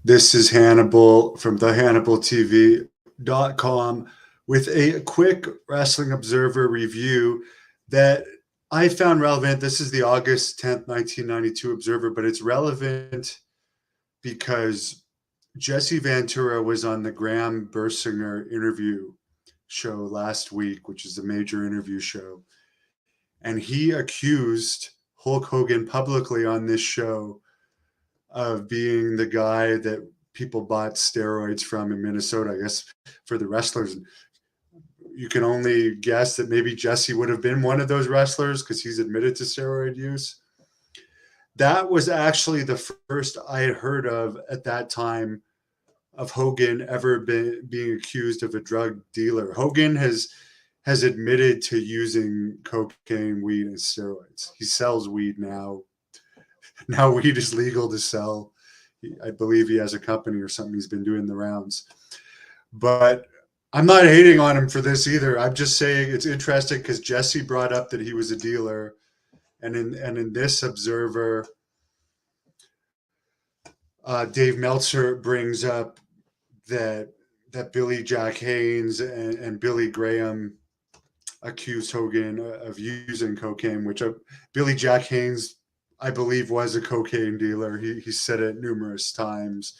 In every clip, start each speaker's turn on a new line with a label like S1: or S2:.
S1: This is Hannibal from the HannibalTV.com with a quick Wrestling Observer review that I found relevant. This is the August 10th, 1992 Observer, but it's relevant because Jesse Ventura was on the Graham Bersinger interview show last week, which is a major interview show. And he accused Hulk Hogan publicly on this show of being the guy that people bought steroids from in Minnesota. I guess for the wrestlers, you can only guess that maybe Jesse would have been one of those wrestlers because he's admitted to steroid use. That was actually the first I had heard of at that time of Hogan ever being accused of a drug dealer. Hogan has admitted to using cocaine, weed, and steroids. He sells weed now. Now weed is legal to sell. I believe he has a company or something. He's been doing the rounds. But I'm not hating on him for this either. I'm just saying it's interesting because Jesse brought up that he was a dealer. And in this Observer, Dave Meltzer brings up that Billy Jack Haynes and Billy Graham accused Hogan of using cocaine, which Billy Jack Haynes, I believe, was a cocaine dealer. He said it numerous times.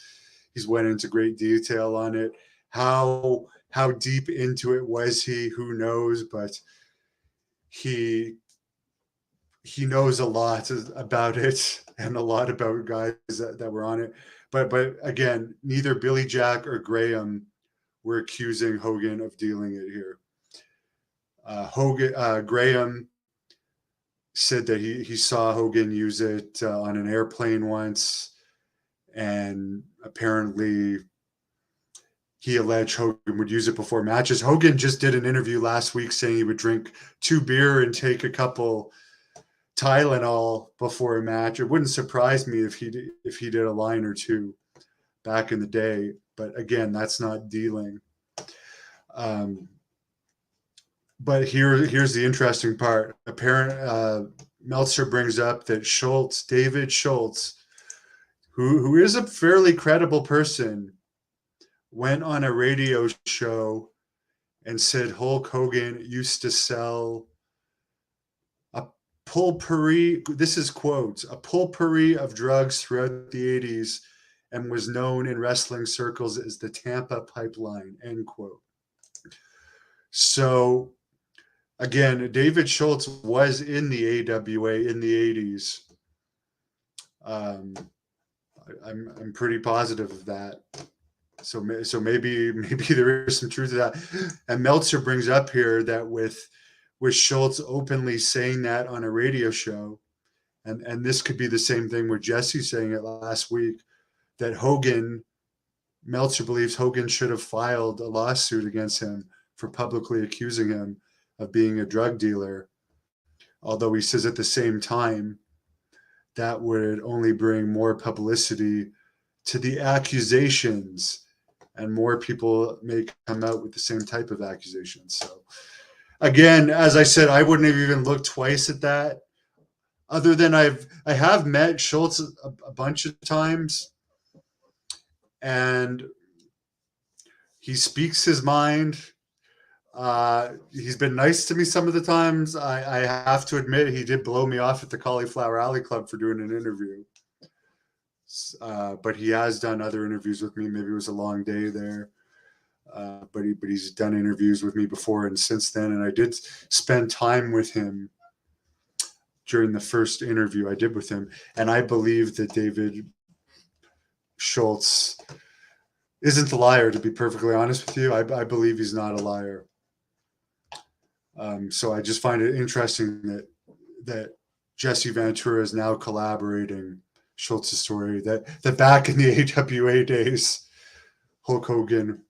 S1: He's went into great detail on it. How deep into it was he? Who knows? But he knows a lot about it and a lot about guys that were on it. But again, neither Billy Jack or Graham were accusing Hogan of dealing it here. Graham said that he saw Hogan use it on an airplane once, and apparently he alleged Hogan would use it before matches. Hogan just did an interview last week saying he would drink 2 beer and take a couple Tylenol before a match. It wouldn't surprise me if he did a line or two back in the day. But again, that's not dealing. But here's the interesting part. Meltzer brings up that David Schultz, who is a fairly credible person, went on a radio show and said Hulk Hogan used to sell a potpourri, this is quotes, a potpourri of drugs throughout the 80s and was known in wrestling circles as the Tampa pipeline, end quote. So again, David Schultz was in the AWA in the 80s. I'm pretty positive of that. So maybe there is some truth to that. And Meltzer brings up here that with Schultz openly saying that on a radio show, and this could be the same thing with Jesse saying it last week, that Meltzer believes Hogan should have filed a lawsuit against him for publicly accusing him of being a drug dealer. Although he says at the same time that would only bring more publicity to the accusations, and more people may come out with the same type of accusations. So again, as I said, I wouldn't have even looked twice at that. Other than I have met Schultz a bunch of times, and he speaks his mind. He's been nice to me some of the times. I have to admit, he did blow me off at the Cauliflower Alley Club for doing an interview. But he has done other interviews with me. Maybe it was a long day there. But he's done interviews with me before and since then. And I did spend time with him during the first interview I did with him. And I believe that David Schultz isn't the liar, to be perfectly honest with you. I believe he's not a liar. So I just find it interesting that Jesse Ventura is now collaborating Schultz's story, that back in the AWA days, Hulk Hogan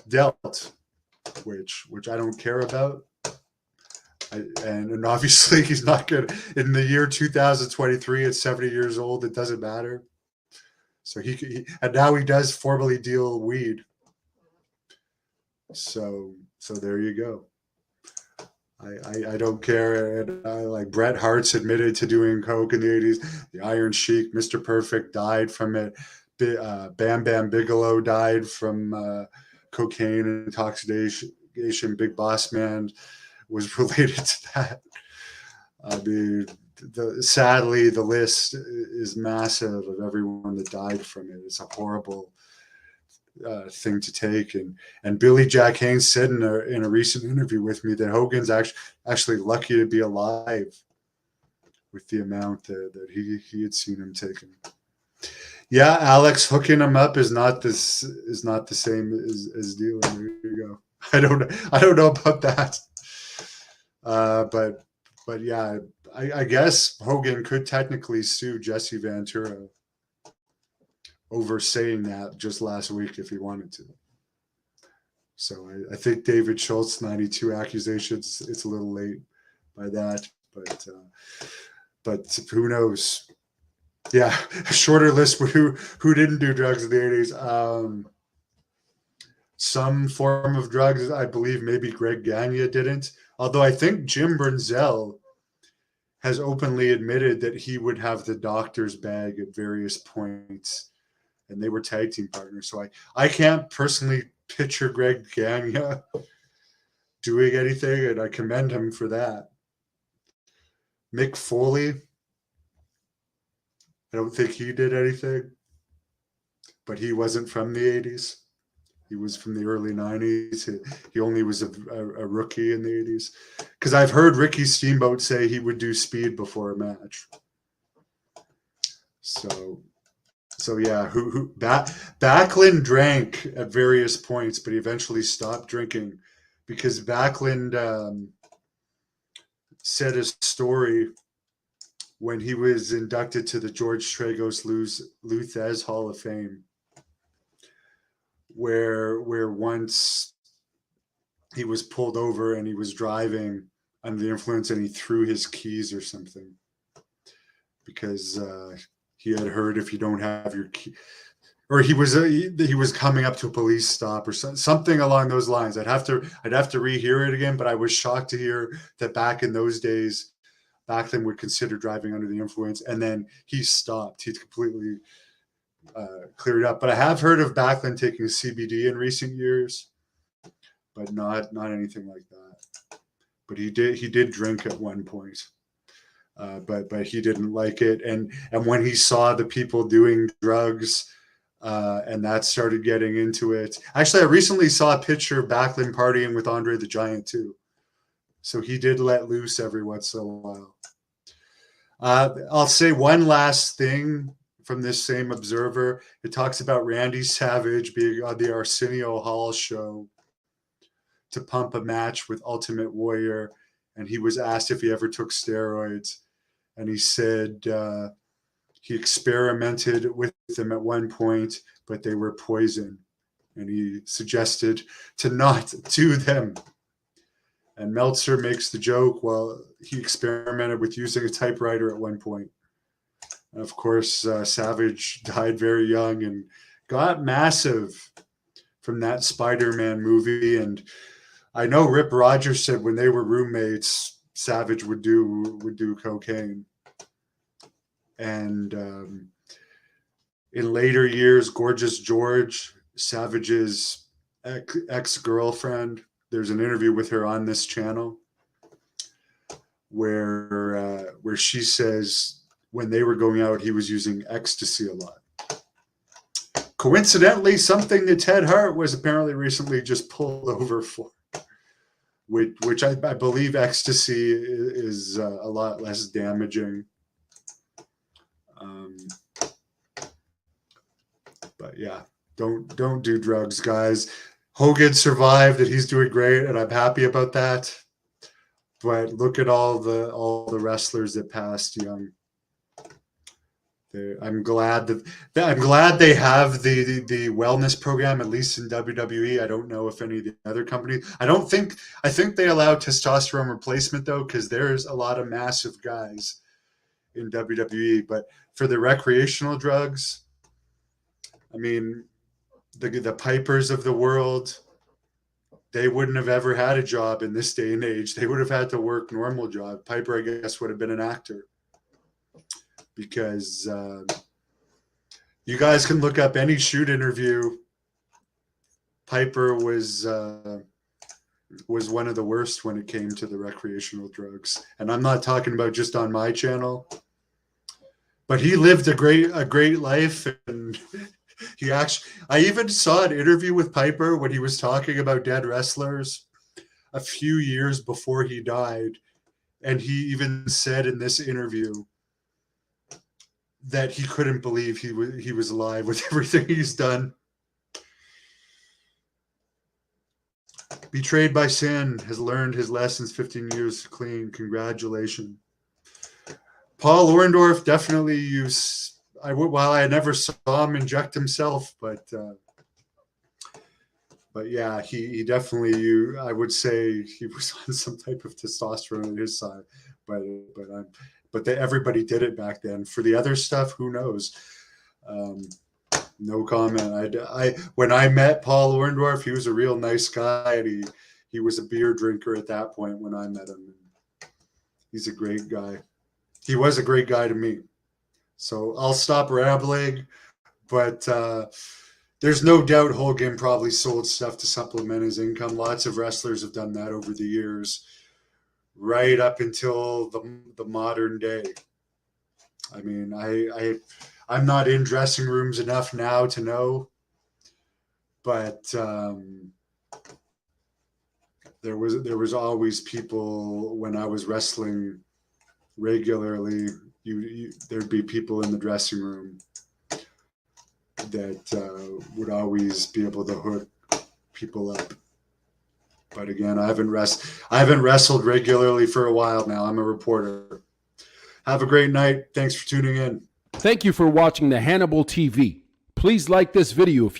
S1: dealt, which I don't care about. And obviously he's not good. In the year 2023, at 70 years old, it doesn't matter. So and now he does formally deal weed. So there you go. I don't care. And like Bret Hart's admitted to doing coke in the 80s. The Iron Sheik, Mr. Perfect, died from it. Bam Bam Bigelow died from cocaine intoxication. Big Boss Man was related to that. I mean, sadly, the list is massive of everyone that died from it. It's a horrible thing to take. And Billy Jack Haynes said in a recent interview with me that Hogan's actually lucky to be alive with the amount that he had seen him taking. Yeah, Alex, hooking him up is not the same as dealing. There you go. I don't know about that. But yeah, I guess Hogan could technically sue Jesse Ventura over saying that just last week if he wanted to. So I think David Schultz, 92 accusations. It's a little late by that, but who knows? Yeah, a shorter list for who didn't do drugs in the 80s. Some form of drugs, I believe maybe Greg Gagne didn't. Although I think Jim Brunzell has openly admitted that he would have the doctor's bag at various points, and they were tag team partners. So I can't personally picture Greg Gagne doing anything, and I commend him for that. Mick Foley, I don't think he did anything, but he wasn't from the 80s. He was from the early 90s. He only was a rookie in the 80s. Because I've heard Ricky Steamboat say he would do speed before a match. So yeah, Backlund drank at various points, but he eventually stopped drinking because Backlund said a story when he was inducted to the George Tragos Luthez Hall of Fame, where once he was pulled over and he was driving under the influence and he threw his keys or something because he had heard if you don't have your key, or he was coming up to a police stop or something along those lines. I'd have to rehear it again, but I was shocked to hear that back in those days, Backlund would consider driving under the influence, and then he stopped. He completely cleared up. But I have heard of Backlund taking CBD in recent years, but not anything like that. But he did drink at one point, but he didn't like it. And when he saw the people doing drugs, and that started getting into it. Actually, I recently saw a picture of Backlund partying with Andre the Giant too. So he did let loose every once in a while. I'll say one last thing from this same Observer. It talks about Randy Savage being on the Arsenio Hall show to pump a match with Ultimate Warrior. And he was asked if he ever took steroids. And he said he experimented with them at one point, but they were poison. And he suggested to not do them. And Meltzer makes the joke, well, he experimented with using a typewriter at one point. And of course, Savage died very young and got massive from that Spider-Man movie. And I know Rip Rogers said when they were roommates, Savage would do cocaine. And in later years, Gorgeous George, Savage's ex-girlfriend, there's an interview with her on this channel where she says when they were going out, he was using ecstasy a lot. Coincidentally, something that Ted Hart was apparently recently just pulled over for, which I believe ecstasy is a lot less damaging. But yeah, don't do drugs, guys. Hogan survived, and he's doing great, and I'm happy about that. But look at all the wrestlers that passed young. I'm glad they have the wellness program, at least in WWE. I don't know if any of the other companies. I think they allow testosterone replacement though, because there's a lot of massive guys in WWE. But for the recreational drugs, I mean, the Pipers of the world, they wouldn't have ever had a job in this day and age. They would have had to work normal job. Piper, I guess, would have been an actor because You guys can look up any shoot interview. Piper was one of the worst when it came to the recreational drugs. And I'm not talking about just on my channel, but he lived a great life. And I even saw an interview with Piper when he was talking about dead wrestlers a few years before he died. And he even said in this interview that he couldn't believe he was alive with everything he's done. Betrayed by sin, has learned his lessons, 15 years clean. Congratulations. Paul Orndorff definitely while I never saw him inject himself, but yeah, he definitely, I would say he was on some type of testosterone on his side, but everybody did it back then. For the other stuff, who knows? No comment. When I met Paul Orndorff, he was a real nice guy, and he was a beer drinker at that point when I met him. He's a great guy. He was a great guy to me. So I'll stop rambling, but there's no doubt Hogan probably sold stuff to supplement his income. Lots of wrestlers have done that over the years, right up until the modern day. I mean, I'm not in dressing rooms enough now to know, but there was always people when I was wrestling regularly. There'd be people in the dressing room that would always be able to hook people up. But again, I haven't wrestled regularly for a while now. I'm a reporter. Have a great night. Thanks for tuning in.
S2: Thank you for watching the Hannibal TV. Please like this video if